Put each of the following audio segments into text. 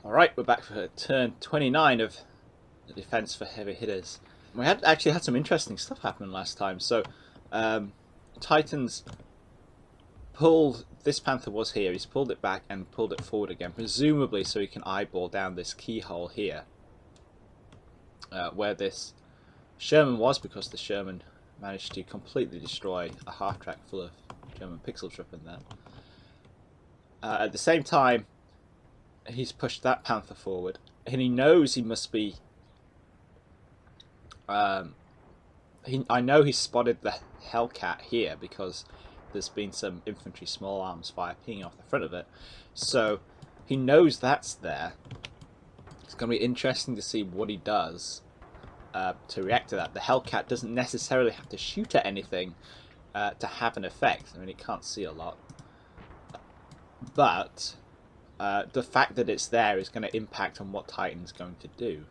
Alright, we're back for turn 29 of the defense for heavy hitters. We actually had some interesting stuff happen last time. So, Titans pulled, this Panther was here, he's pulled it back and pulled it forward again, presumably so he can eyeball down this keyhole here. Where this Sherman was, because the Sherman managed to completely destroy a half-track full of German pixel trip in there. At the same time, he's pushed that Panther forward, and he knows he must be. I know he's spotted the Hellcat here because there's been some infantry small arms fire pinging off the front of it, so he knows that's there. It's going to be interesting to see what he does to react to that. The Hellcat doesn't necessarily have to shoot at anything to have an effect. I mean, it can't see a lot, but the fact that it's there is going to impact on what Titan's going to do.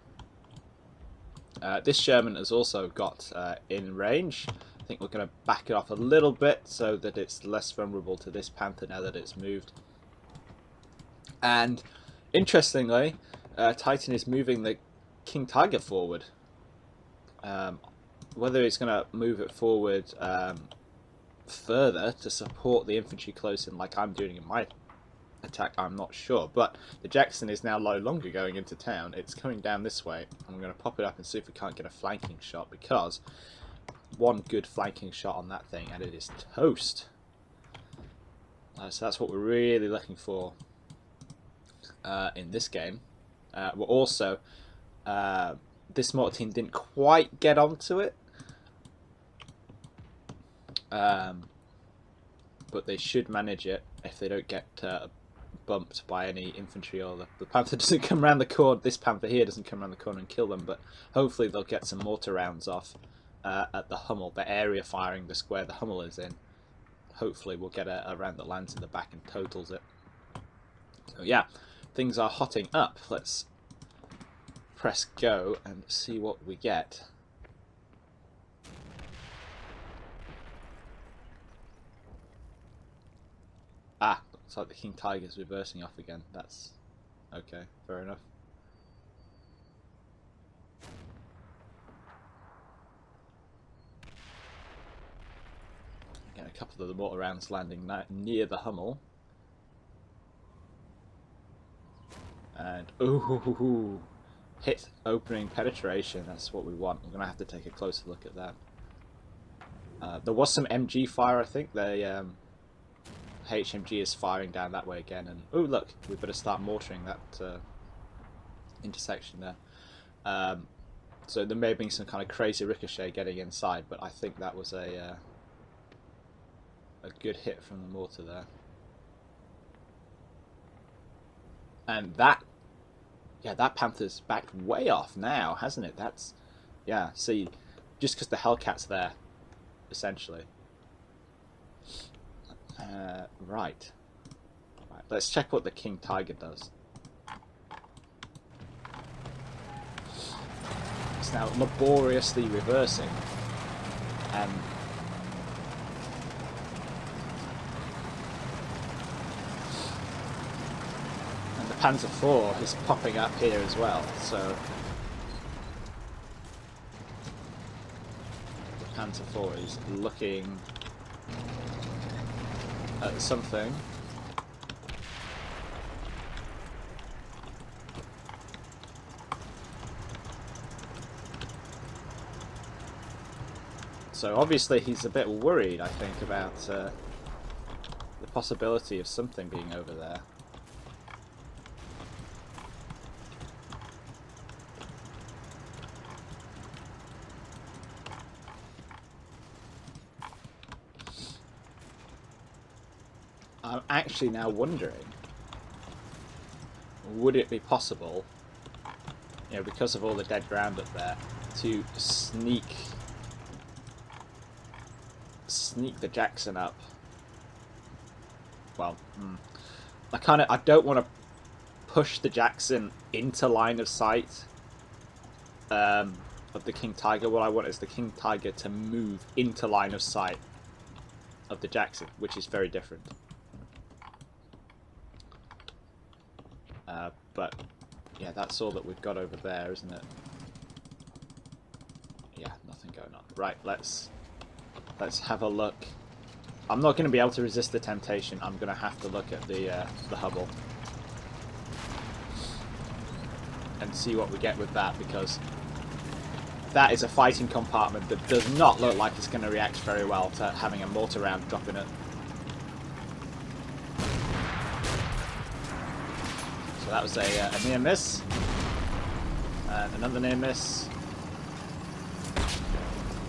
This Sherman has also got in range. I think we're going to back it off a little bit so that it's less vulnerable to this Panther now that it's moved. And interestingly, Titan is moving the King Tiger forward. Whether it's going to move it forward further to support the infantry close in like I'm doing in my attack, I'm not sure, but the Jackson is now no longer going into town. It's coming down this way. I'm going to pop it up and see if we can't get a flanking shot, because one good flanking shot on that thing and it is toast. So that's what we're really looking for in this game. We're also this mortar team didn't quite get onto it, but they should manage it if they don't get bumped by any infantry, or the Panther doesn't come around the corner. This Panther here doesn't come around the corner and kill them, but hopefully they'll get some mortar rounds off at the Hummel, the area firing the square the Hummel is in. Hopefully we'll get a round that lands in the back and totals it. So yeah, things are hotting up. Let's press go and see what we get. Ah, looks like the King Tiger's reversing off again. That's okay, fair enough. Again, a couple of the mortar rounds landing near the Hummel. And ooh, hit opening penetration. That's what we want. We're going to have to take a closer look at that. There was some MG fire, I think. The HMG is firing down that way again, and oh look, we better start mortaring that intersection there. So there may have been some kind of crazy ricochet getting inside, but I think that was a good hit from the mortar there. And that, yeah, that Panther's backed way off now, hasn't it? That's, yeah, see, just because the Hellcat's there, essentially. Right, let's check what the King Tiger does. It's now laboriously reversing, and the Panzer IV is popping up here as well, so the Panzer IV is looking at something. So obviously he's a bit worried, I think, about the possibility of something being over there. I'm actually now wondering, would it be possible, you know, because of all the dead ground up there, to sneak the Jackson up? Well, I don't want to push the Jackson into line of sight of the King Tiger. What I want is the King Tiger to move into line of sight of the Jackson, which is very different. But Yeah, that's all that we've got over there, isn't it? Yeah, nothing going on. Right, let's have a look. I'm not going to be able to resist the temptation. I'm going to have to look at the Hubble and see what we get with that, because that is a fighting compartment that does not look like it's going to react very well to having a mortar round drop in it. So that was a near miss, and another near miss,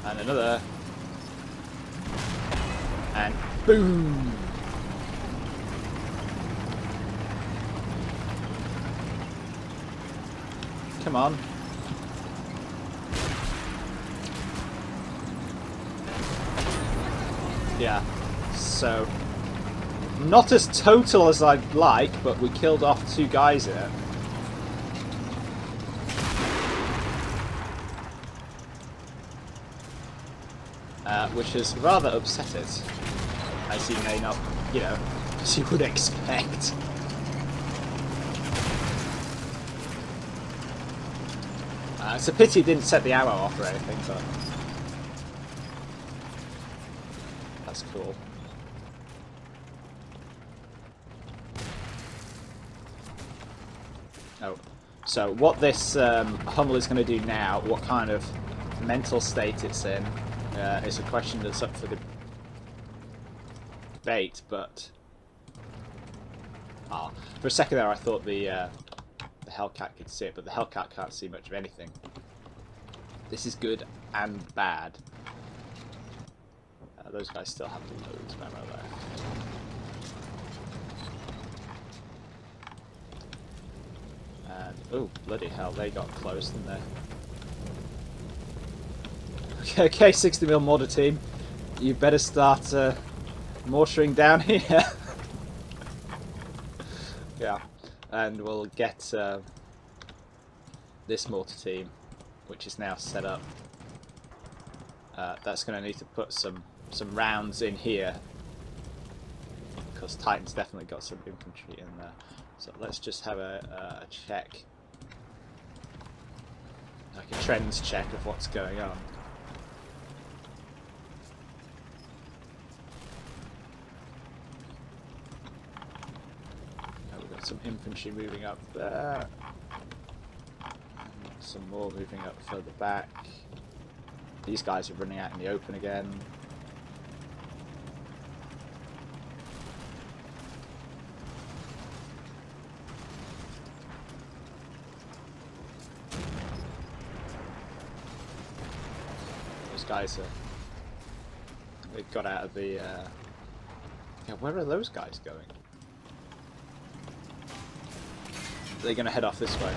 and another, and boom! Come on. Yeah, so not as total as I'd like, but we killed off 2 guys in it. Which has rather upset it, as you may not, you know, as you would expect. It's a pity it didn't set the ammo off or anything, but that's cool. Oh, so what this Hummel is going to do now, what kind of mental state it's in, is a question that's up for debate, but for a second there I thought the Hellcat could see it, but the Hellcat can't see much of anything. This is good and bad. Those guys still have loads of ammo left. And oh bloody hell, they got close, didn't they? Okay, 60mm mortar team, you better start mortaring down here. Yeah, and we'll get this mortar team, which is now set up. That's going to need to put some rounds in here, because Titan's definitely got some infantry in there. So let's just have a check, like a trends check of what's going on. We've got some infantry moving up there, and some more moving up further back. These guys are running out in the open again. Those guys are... They've got out of the... Yeah, where are those guys going? They're going to head off this way.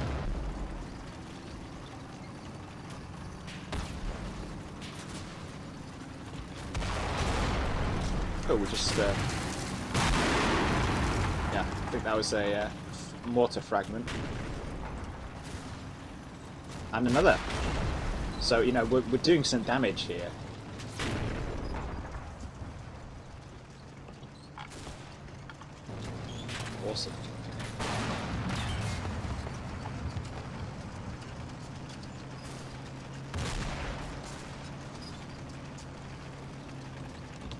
Oh, we just... yeah, I think that was a mortar fragment. And another. So, you know, we're doing some damage here. Awesome.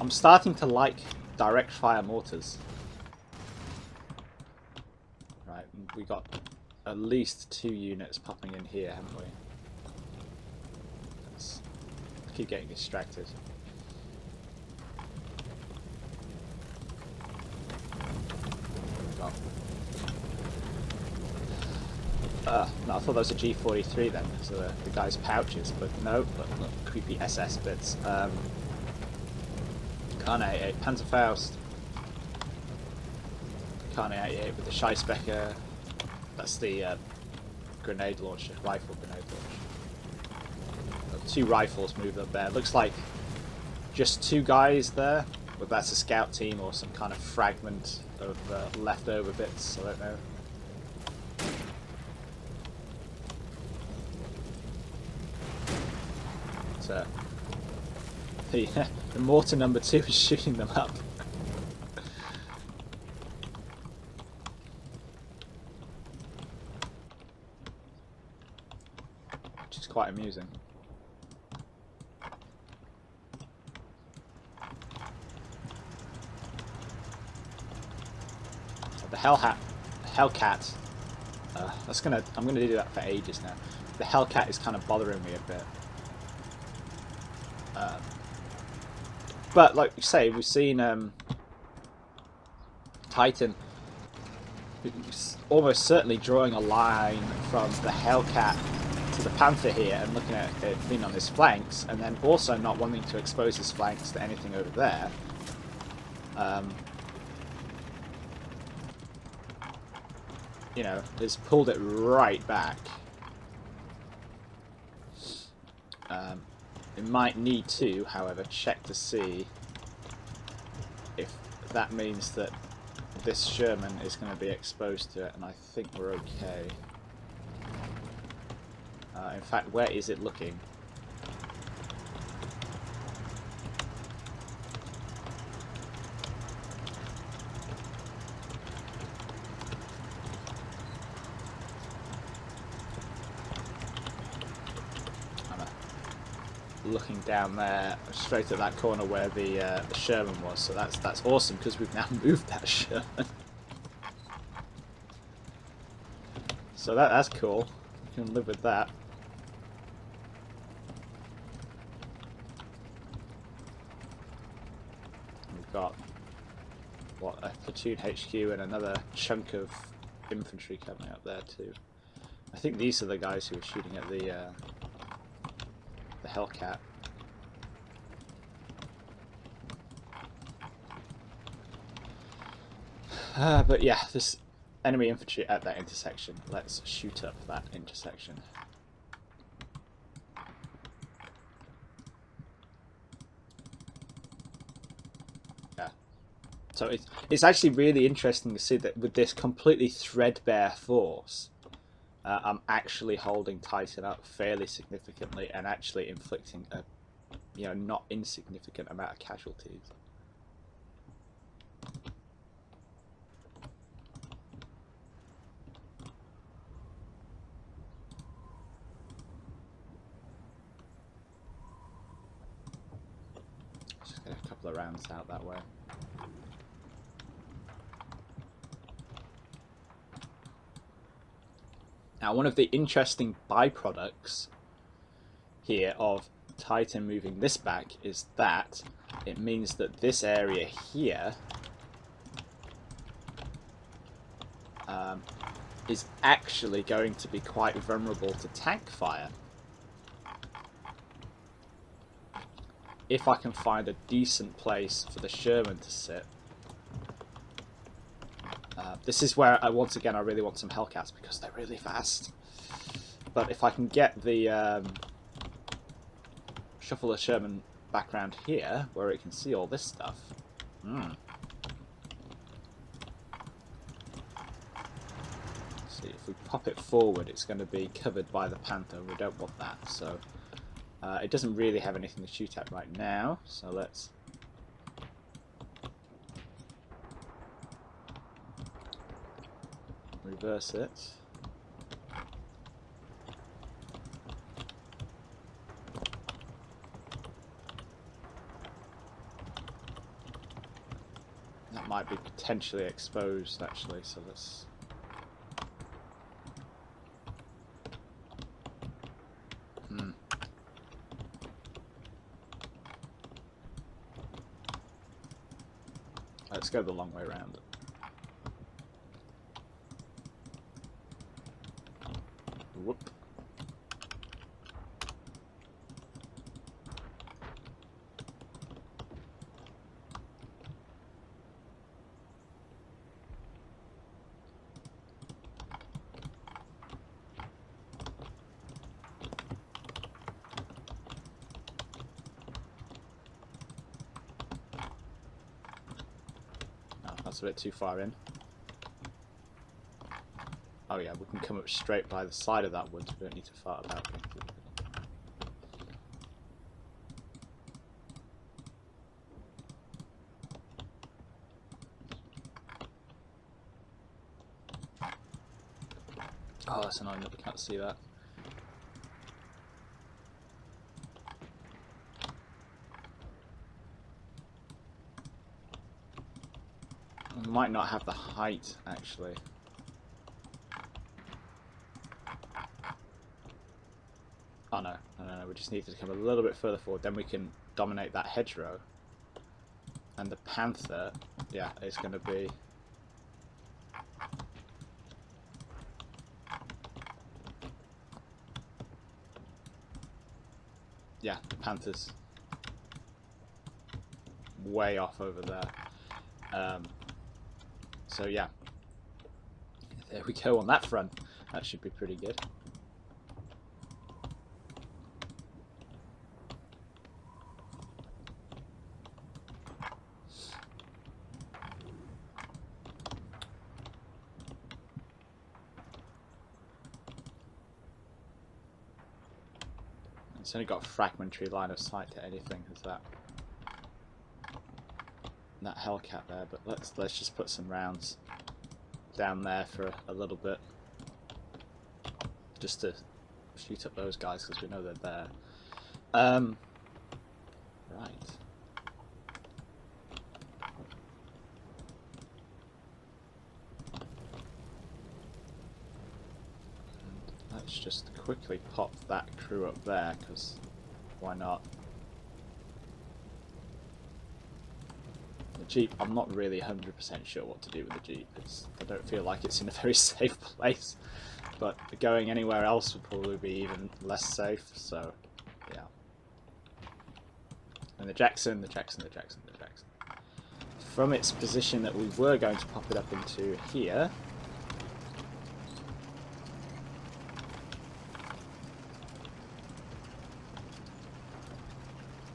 I'm starting to like direct fire mortars. Right, we got at least 2 units popping in here, haven't we? Let's keep getting distracted. No, I thought that was a G43 then, so the guy's pouches, but no, look, creepy SS bits. Khan 88, Panzerfaust. Khan 88 with the Scheissbecker. That's the grenade launcher, rifle grenade launcher. 2 rifles moved up there. Looks like just 2 guys there, but that's a scout team or some kind of fragment of leftover bits, I don't know. So, the mortar number 2 is shooting them up. which is quite amusing. The Hellcat. I'm gonna do that for ages now. The Hellcat is kind of bothering me a bit. But like you say, we've seen Titan almost certainly drawing a line from the Hellcat to the Panther here and looking at it being on his flanks, and then also not wanting to expose his flanks to anything over there. You know, has pulled it right back. It might need to, however, check to see if that means that this Sherman is going to be exposed to it, and I think we're okay. In fact, where is it looking? Looking down there, straight at that corner where the Sherman was. So that's awesome because we've now moved that Sherman. So that's cool. We can live with that. We've got what, a platoon HQ and another chunk of infantry coming up there too. I think these are the guys who are shooting at the Hellcat. But yeah, this enemy infantry at that intersection. Let's shoot up that intersection. Yeah. So it's actually really interesting to see that with this completely threadbare force, I'm actually holding Titan up fairly significantly and actually inflicting a, you know, not insignificant amount of casualties. Just get a couple of rounds out that way. Now, one of the interesting byproducts here of Titan moving this back is that it means that this area here is actually going to be quite vulnerable to tank fire. If I can find a decent place for the Sherman to sit. This is where once again I really want some Hellcats because they're really fast. But if I can get the shuffle the Sherman back around here where it can see all this stuff. See, if we pop it forward, it's going to be covered by the Panther. We don't want that, so it doesn't really have anything to shoot at right now. So let's reverse it. That might be potentially exposed actually, so let's let's go the long way around. Whoop. Oh, that's a bit too far in. Oh yeah, we can come up straight by the side of that wood. We don't need to fart about it. Oh, that's annoying that we can't see that. might not have the height, actually. Oh no, no, we just need to come a little bit further forward, then we can dominate that hedgerow. And the panther, yeah, is going to be... Yeah, the panther's way off over there. So yeah, there we go on that front. That should be pretty good. It's only got a fragmentary line of sight to anything, is that Hellcat there, but let's just put some rounds down there for a little bit, just to shoot up those guys because we know they're there. Right. Let's just quickly pop that crew up there, because why not? The Jeep, I'm not really 100% sure what to do with the Jeep. I don't feel like it's in a very safe place, but going anywhere else would probably be even less safe, so yeah. And the Jackson. From its position that we were going to pop it up into here,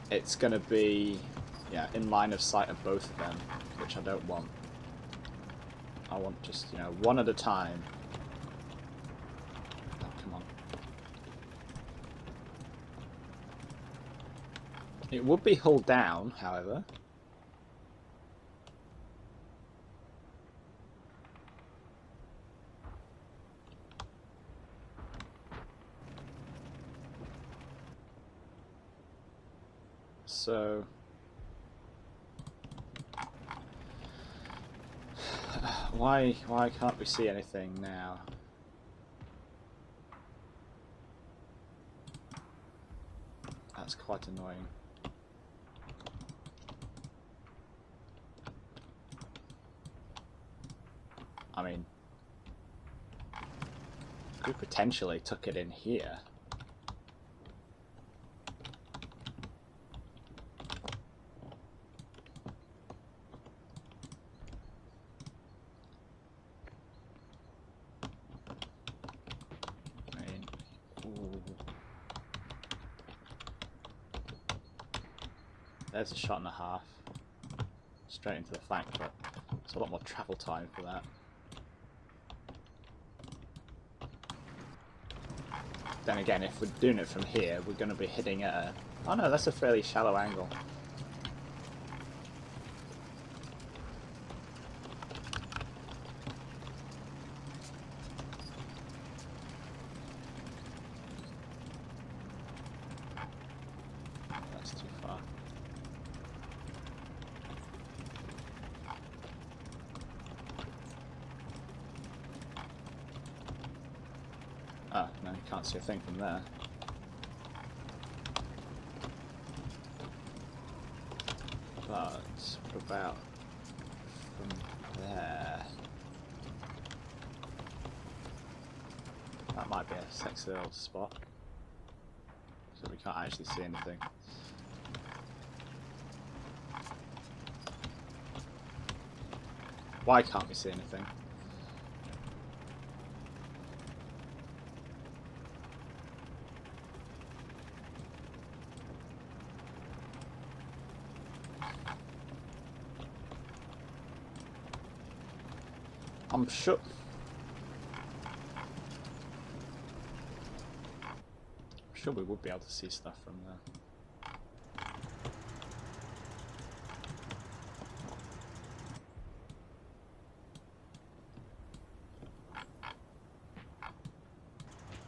it's going to be, yeah, in line of sight of both of them, which I don't want. I want just, you know, one at a time. Oh, come on. It would be hull down, however. So why can't we see anything now? That's quite annoying. I mean, we potentially took it in here. There's a shot and a half straight into the flank, but it's a lot more travel time for that. Then again, if we're doing it from here, we're going to be hitting at a... Oh no, that's a fairly shallow angle. That's too far. Oh, no, you can't see a thing from there. But what about from there? That might be a sexy little spot. So we can't actually see anything. Why can't we see anything? I'm sure we would be able to see stuff from there.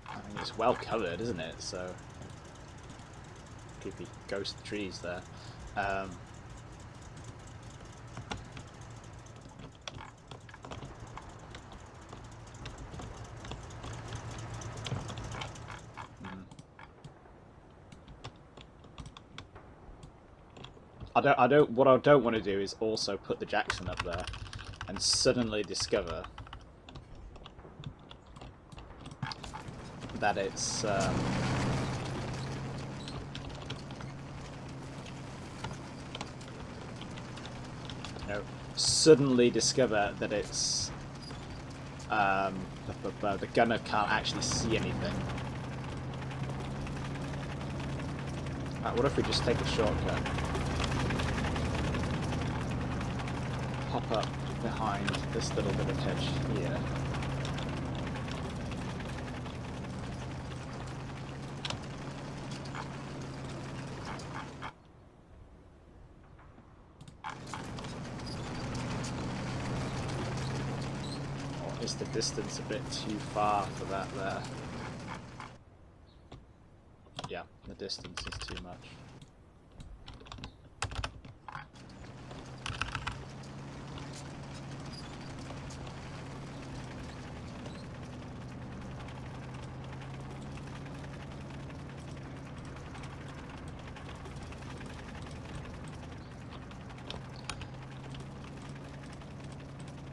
I mean, it's well covered, isn't it? So creepy ghost trees there. What I don't want to do is also put the Jackson up there and suddenly discover that it's suddenly discover that it's the gunner can't actually see anything. Right, what if we just take a shortcut? Pop up behind this little bit of hedge here. Or is the distance a bit too far for that there? Yeah, the distance is too much.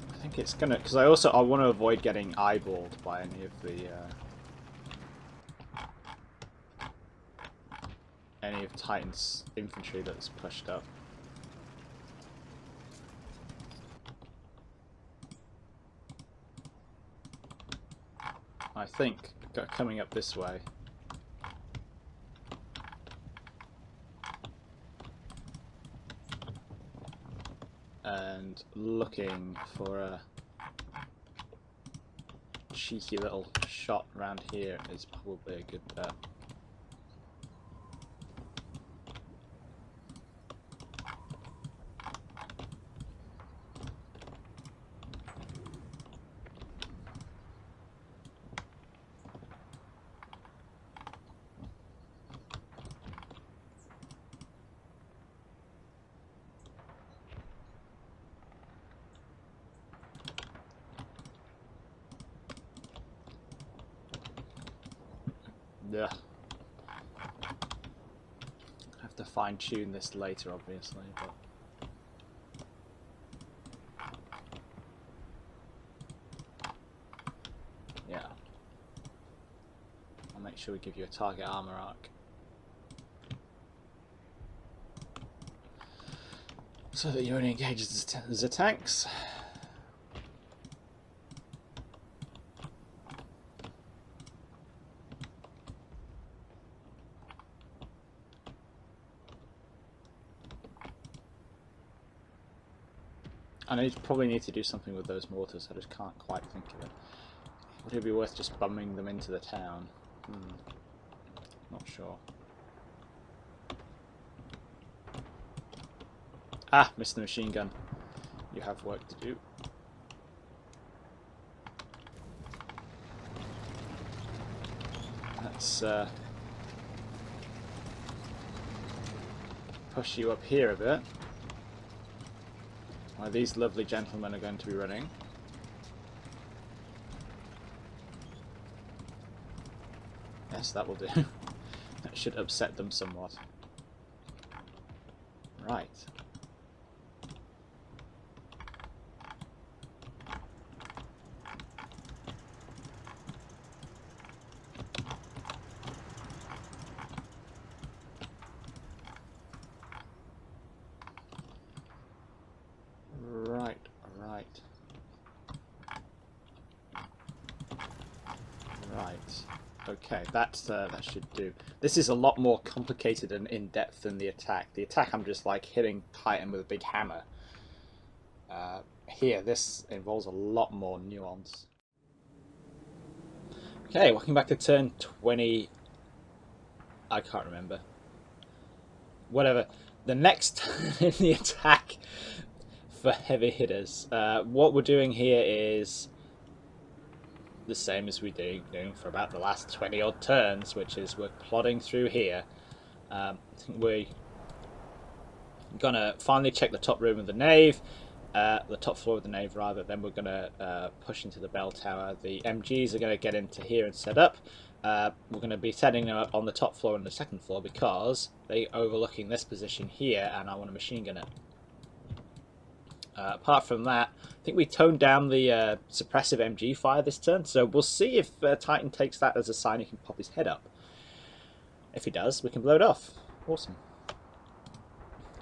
I think it's gonna, because I want to avoid getting eyeballed by any of the any of Titan's infantry that's pushed up. I think coming up this way. And looking for a cheeky little shot around here is probably a good bet. Yeah. I have to fine tune this later, obviously, but yeah. I'll make sure we give you a target armor arc. So that you only engage the tanks. I probably need to do something with those mortars, I just can't quite think of it. Would it be worth just bumming them into the town? Not sure. Ah, missed the machine gun. You have work to do. Let's push you up here a bit. While these lovely gentlemen are going to be running. Yes, that will do. That should upset them somewhat. Right. Okay, that should do. This is a lot more complicated and in-depth than the attack. The attack, I'm just like hitting Titan with a big hammer. Here, this involves a lot more nuance. Okay, welcome back to turn 20. I can't remember. Whatever. The next turn in the attack for heavy hitters. What we're doing here is the same as we're doing for about the last 20 odd turns, which is we're plodding through here. I think we're gonna finally check the top room of the nave, the top floor of the nave rather. Then we're gonna push into the bell tower. The MGs are gonna get into here and set up. we're going to be setting them up on the top floor and the second floor because they're overlooking this position here, and I want to machine gun it. Apart from that, I think we toned down the suppressive MG fire this turn, so we'll see if Titan takes that as a sign he can pop his head up. If he does, we can blow it off. Awesome.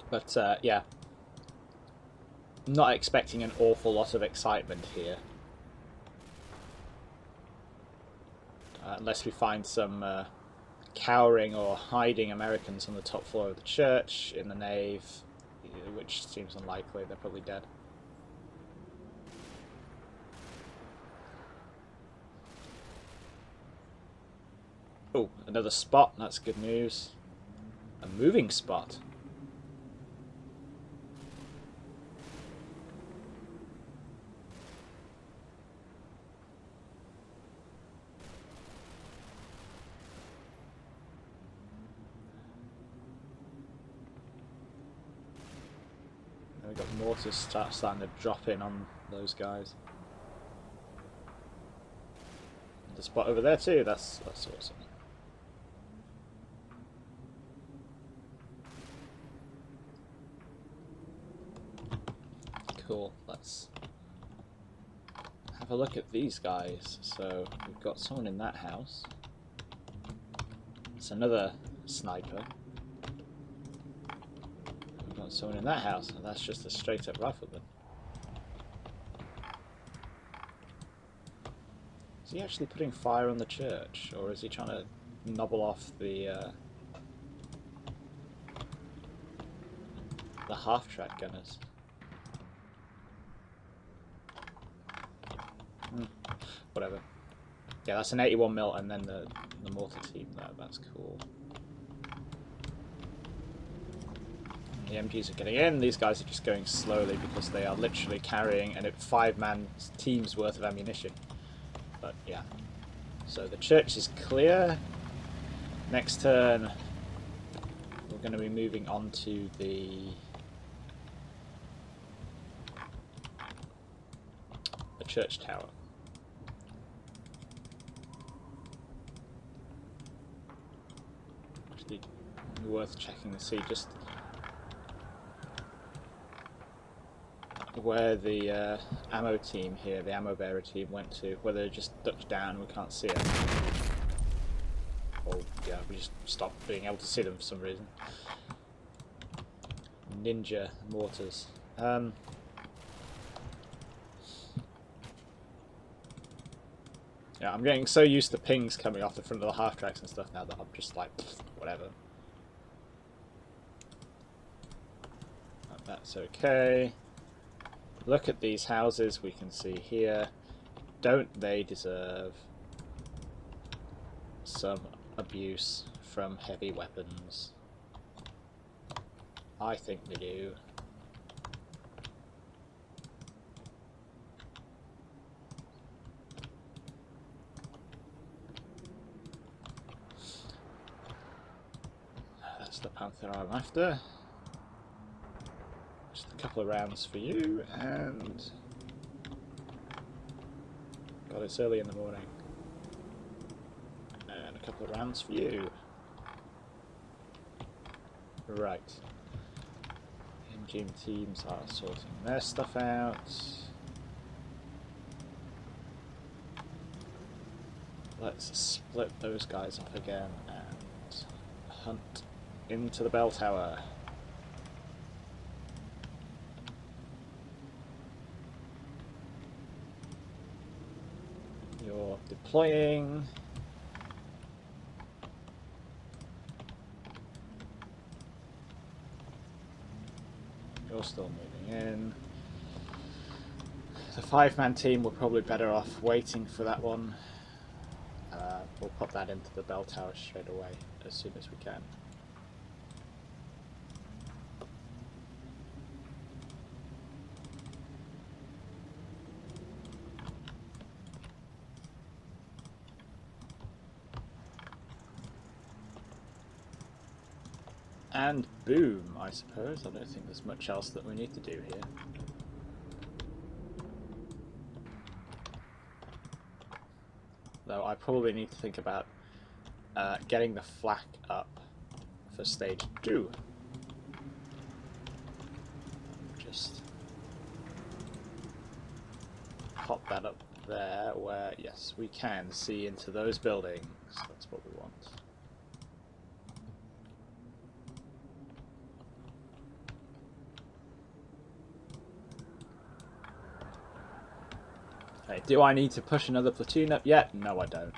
But yeah, not expecting an awful lot of excitement here. Unless we find some cowering or hiding Americans on the top floor of the church, in the nave, which seems unlikely. They're probably dead. Oh, another spot. That's good news. A moving spot. We've got mortars starting to drop in on those guys. The spot over there too, that's awesome. Cool, let's have a look at these guys. So we've got someone in that house. It's another sniper. Someone in that house, and that's just a straight up rifleman. Is he actually putting fire on the church, or is he trying to nobble off the half-track gunners? Whatever. Yeah, that's an 81mm, and then the mortar team there. That's cool. The MGs are getting in. These guys are just going slowly because they are literally carrying a 5-man team's worth of ammunition. But yeah. So the church is clear. Next turn, we're going to be moving on to the church tower. Actually, worth checking to see just where the ammo team here, the ammo bearer team, went to. Whether they just ducked down, we can't see it. Or yeah, we just stopped being able to see them for some reason. Ninja mortars. Yeah, I'm getting so used to pings coming off the front of the half tracks and stuff now that I'm just like, whatever. That's okay. Look at these houses we can see here. Don't they deserve some abuse from heavy weapons? I think they do. That's the Panther I'm after. Just a couple of rounds for you, and God, it's early in the morning. And a couple of rounds for you. Right. MG teams are sorting their stuff out. Let's split those guys up again and hunt into the bell tower. You're deploying. You're still moving in. The 5-man team were probably better off waiting for that one. We'll put that into the bell tower straight away as soon as we can. And boom, I suppose. I don't think there's much else that we need to do here. Though I probably need to think about getting the flak up for stage 2. Just pop that up there where, yes, we can see into those buildings. That's what we want. Okay, do I need to push another platoon up yet? No, I don't.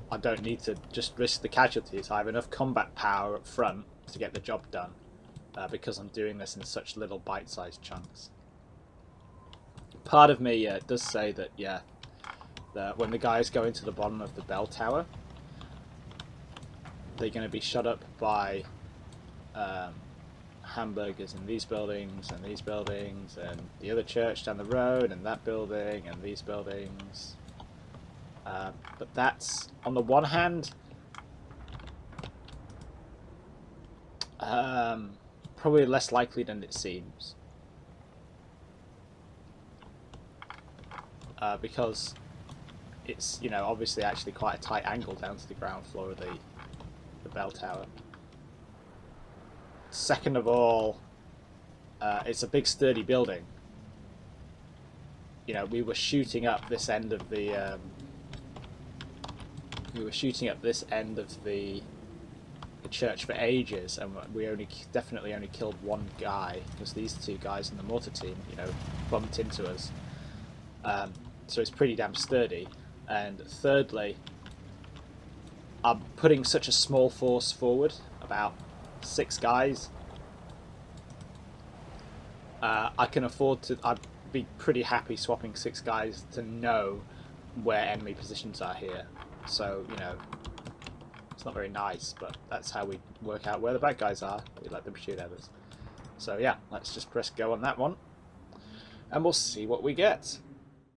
I don't need to just risk the casualties. I have enough combat power up front to get the job done, because I'm doing this in such little bite-sized chunks. Part of me does say that, yeah, that when the guys go into the bottom of the bell tower, they're going to be shut up by hamburgers in these buildings and these buildings and the other church down the road and that building and these buildings. But that's, on the one hand, probably less likely than it seems. Because it's, you know, obviously actually quite a tight angle down to the ground floor of the bell tower. Second of all, it's a big sturdy building. You know, we were shooting up this end of the church for ages, and we definitely only killed one guy because these two guys in the mortar team, you know, bumped into us. So it's pretty damn sturdy. And thirdly, I'm putting such a small force forward, about 6 guys. I can afford to. I'd be pretty happy swapping 6 guys to know where enemy positions are here. So, you know, it's not very nice, but that's how we work out where the bad guys are. We let them shoot at us. So yeah, let's just press go on that one, and we'll see what we get.